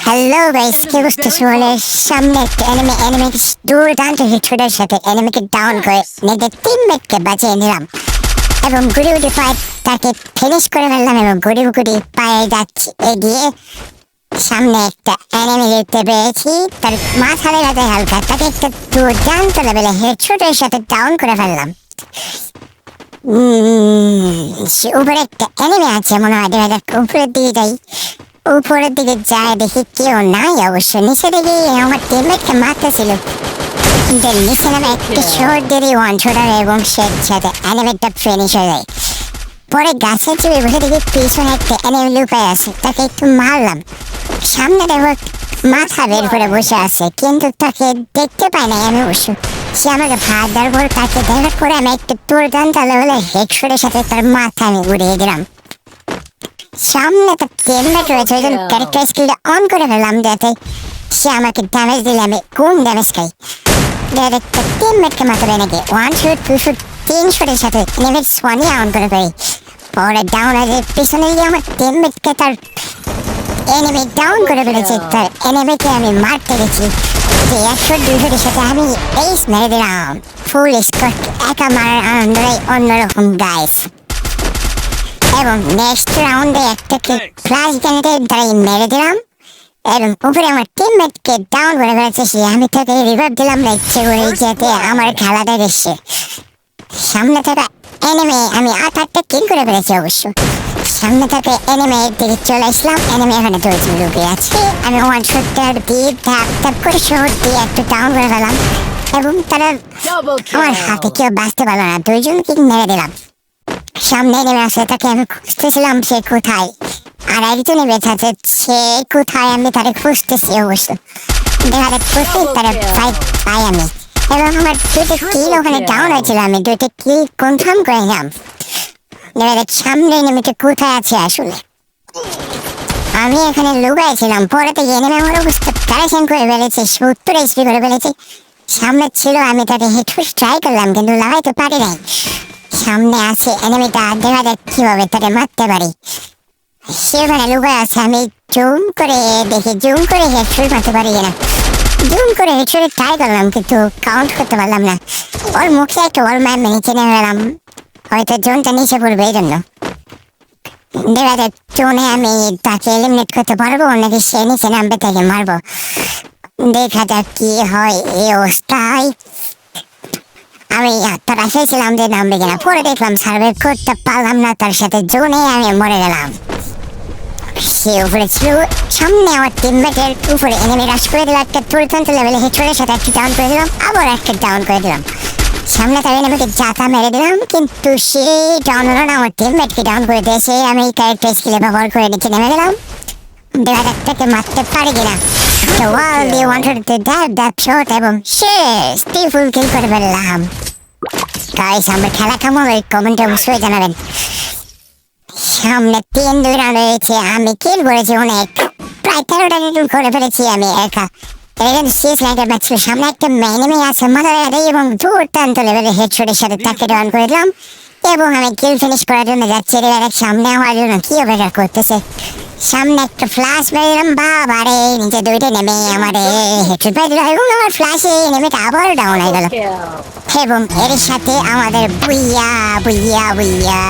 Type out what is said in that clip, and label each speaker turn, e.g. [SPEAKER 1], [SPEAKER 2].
[SPEAKER 1] Hello guys, কি অবস্থা? সোহেলের সামনে একটা এনিমি দুর্দান্ত হিটশটের সাথে এনিমিকে ডাউন করে নিজের টিমমেটকে বাঁচিয়ে নিলাম এবং গুড়ি গুড়ি পায়ে তাকে ফিনিশ করে ফেললাম এবং গুড়ি গুড়ি পায়ে যাচ্ছি এগিয়ে। সামনে একটা এনিমি দেখতে পেয়েছি, তার মাথা লেগাতে হালকা, তাকে একটা দুর্দান্ত লেভেলে হেডশটের সাথে ডাউন করে ফেললাম। উপরে একটা এনিমি আছে মনে হয়, উপরের দিকে যাই। উপরের দিকে যায় দেখি কেউ নাই, অবশ্য নিচে দেখি আমার টিমমেটকে মারতেছিল, কিন্তু নিচে নামে একটা শট দিয়ে ওয়ান শটার এবং সাথে এনিমিটা ফিনিশ হয়ে যায়। পরে গাছের চেপে বসে দেখি পিছনে একটা এনিমি লুকায় আছে, তাকে একটু মারলাম। সামনে দেখো মাথা বের করে বসে আছে, কিন্তু তাকে দেখতে পাই নাই আমি অবশ্য। সে আমাকে ভাত দেওয়ার পর তাকে দেখার পরে আমি একটু দুর্দান্ত লেভেলে হেডশটের সাথে তার মাথা আমি উড়িয়ে দিলাম। সামনে একটা টিমমেট রয়েছে, ওই জন্য ক্যারেক্টার স্কিলটা অন করে ফেললাম যাতে সে আমাকে ড্যামেজ দিলে আমি কোন ড্যামেজ খাই। একটা টিমমেটকে মারতে নাকি ওয়ান শুট, টু শুট, 3 শুটের সাথে এনিমির সোয়ানি অন করে পারি। পরে ডাউন আছে পিছনে গিয়ে আমার টিমমেটকে তার এনিমি ডাউন করে ফেলেছে, তার এনিমিকে আমি মারতে গেছি যে 1 শুট 2 শুটের সাথে আমি এইস মেরে দিলাম। ফুল স্কোর একা মারার আনন্দটাই অন্যরকম গাইস। এবং নেক্সট রাউন্ডে একটা ফ্ল্যাশ গ্রেনেডের দ্বারাই মেরে দিলাম এবং উপরে আমার টিমমেটকে ডাউন করে ফেলেছে সে। আমি তাকে রিভাইভ দিলাম ইচ্ছে করে যাতে আমার খেলাটা এসছে। সামনে থাকা এনিমি আমি 8টা কিল করে ফেলেছি অবশ্য। সামনে থাকা এনিমির দিকে চলে আসলাম, এনিমি এখানে তৈরি লুকিয়ে আছে। আমি ওয়ান শটটার দিয়ে ট্যাপ ট্যাপ করে শট দিয়ে একটা ডাউন করে ফেলাম এবং তারা আমার হাতে কেউ বাঁচতে পারলো না, 2জন কিল মেরে দিলাম। সামনে নেমে আসে, তাকে আমি খুঁজতেছিলাম সে কোথায়, আর একজনে বেঁচে আছে, সে কোথায় আমি তারে খুঁজতেছি অবশ্য। দেখা যাচ্ছে তারা ফাইট পাই আমি এবং আমার 2টা কিল ওখানে ডাউন হয়েছিল, আমি 2টা কিল কনফার্ম করে নিলাম। দেখা যাচ্ছে সামনে নেমেটা কোথায় আছে আসলে। আমি এখানে লুকাইছিলাম, পরে তো এনিমি আমার অবস্থা প্যারেশান করে ফেলেছে, 70 এইচপি করে ফেলেছে। সামনে ছিল, আমি তাকে হেডশট ট্রাই করলাম কিন্তু লাগাইতে পারি নাই। সামনে আছে এনিমিটা, দেখা যাক কিভাবে তাকে মারতে পারি। সেখানে লুকায় আছে, আমি জুম করে দেখি জুম করে হেডশট মারতে পারি কিনা। জুম করে হেডশট ট্রাই করলাম কিন্তু কাউন্ট করতে পারলাম না। ওর মুখে একটা ওয়াল ম্যাপ নিচে নেমে গেলাম, হয়তো জোনটা নিচে পড়বে এই জন্য। দেখা যাক জোনে আমি তাকে এলিমিনেট করতে পারবো নাকি সে নিচে নামবে তাকে মারবো। দেখা যাক কি হয় এই অবস্থায়। আমি তার আশায় ছিলাম যে নামবে কিনা, পরে দেখলাম সার্ভাইভ করতে পারলাম না, তার সাথে জোনে আমি মরে গেলাম। সে উপরে ছিল, সামনে আমার টিমমেটের উপরে এনিমি রাশ করে দিল, একটা দুর্দান্ত লেভেলে হেডশটের সাথে একটা ডাউন করে দিলাম, আবার একটা ডাউন করে দিলাম। সামনে তার এনিমিকে জাতা মেরে দিলাম কিন্তু সে ডাউন হলো না, আমার টিমমেটকে ডাউন করে দিয়েছে। আমি ক্যারেক্টার স্কিলে ব্যবহার করে নিচে নেমে গেলাম, দেখা যাক তাকে মারতে পারি কিনা। ওয়াল দিয়ে ওয়ান শট ড্যাপ শট এবং শেষ ফুল কিল করে ফেললাম। গাইস, আমার খেলা কেমন ওই কমেন্টে অবশ্যই জানাবেন। সামনে 3-2 রান রয়েছে, আমি কিল করেছি অনেক, প্রায় 13টা কিল করে ফেলেছি আমি একা। এখন শেষ রাউন্ডের ম্যাচ ছিল, সামনে একটা এনিমি আছে মাথায় এবং দুর্দান্ত লেভেলে হেডশটের সাথে তাকে ডাউন করে দিলাম এবং আমি কিল ফিনিশ করার জন্য যাচ্ছি। সামনে আমার জন্য কি অপেক্ষা করতেছে। সামনে একটা ফ্ল্যাশ মেরে দিলাম, বাবারে নিচে 2টা নেমে আমার হেডশট পেয়ে দিল এবং আমার ফ্ল্যাশে নেমেটা আবার ডাউন হয়ে গেল এবং এর সাথে আমাদের বুইয়া বুইয়া বুইয়া।